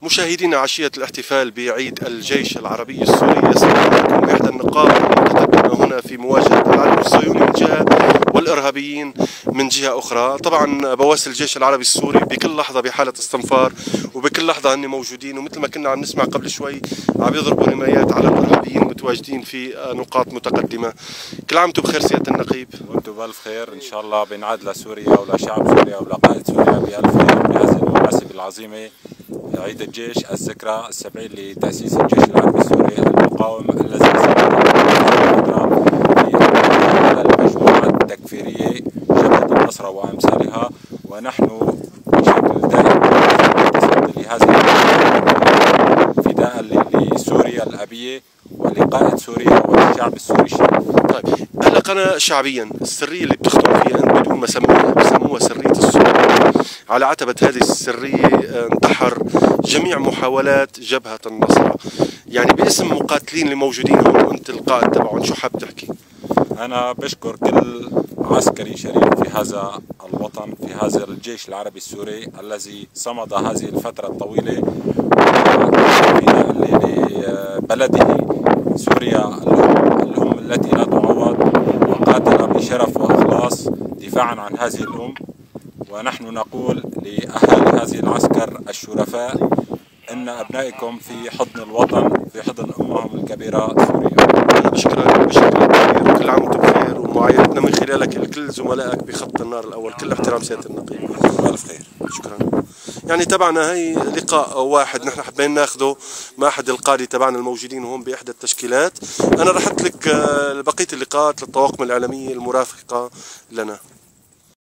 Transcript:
مشاهدينا عشية الاحتفال بعيد الجيش العربي السوري، يسعد معكم إحدى النقاط المتقدمة هنا في مواجهة العدو الصهيوني من جهة والإرهابيين من جهة أخرى. طبعا بواسل الجيش العربي السوري بكل لحظة بحالة استنفار، وبكل لحظة هن موجودين، ومثل ما كنا عم نسمع قبل شوي عم يضربوا رمايات على الإرهابيين المتواجدين في نقاط متقدمة. كل عام وانتم بخير سيادة النقيب. وانتم بألف خير إن شاء الله. بنعاد لسوريا ولشعب سوريا ولقائد سوريا بألف خير بهذه المناسبة العظيمة، عيد الجيش الذكرى السبعين لتأسيس الجيش العربي السوري المقاوم الذي سبق في المجموعات التكفيرية جبهة النصرة وأمثالها، ونحن بشكل دائم نتصدى لهذه فداء لسوريا الأبية ولقائد سوريا وللشعب السوري. طيب هلا قناة شعبيا، السرية اللي بتخدم فيها انت بدون ما سموها بسموها سرية السوري. على عتبة هذه السرية انتحر جميع محاولات جبهة النصرة، يعني باسم مقاتلين اللي موجودين هون وانت القائد تبعهم، شو حاب تحكي؟ أنا بشكر كل عسكري شريف في هذا الوطن، في هذا الجيش العربي السوري الذي صمد هذه الفترة الطويلة لبلده سوريا الأم التي لا تعوض، وقاتل بشرف وإخلاص دفاعا عن هذه الأم. ونحن نقول لأهالي هذه العسكر الشرفاء إن أبنائكم في حضن الوطن، في حضن أمهم الكبيرة سوريا. بشكرك كثير، كل عام وانتم بخير، ومعاينتنا من خلالك لكل زملائك بخط النار الأول. كل احترام سيادة النقيب. بألف خير. شكرا. يعني تبعنا هي لقاء واحد نحن حبينا ناخذه مع احد القاده تبعنا الموجودين هون باحدى التشكيلات. انا رحت لك بقيه اللقاءات للطواقم الاعلاميه المرافقه لنا.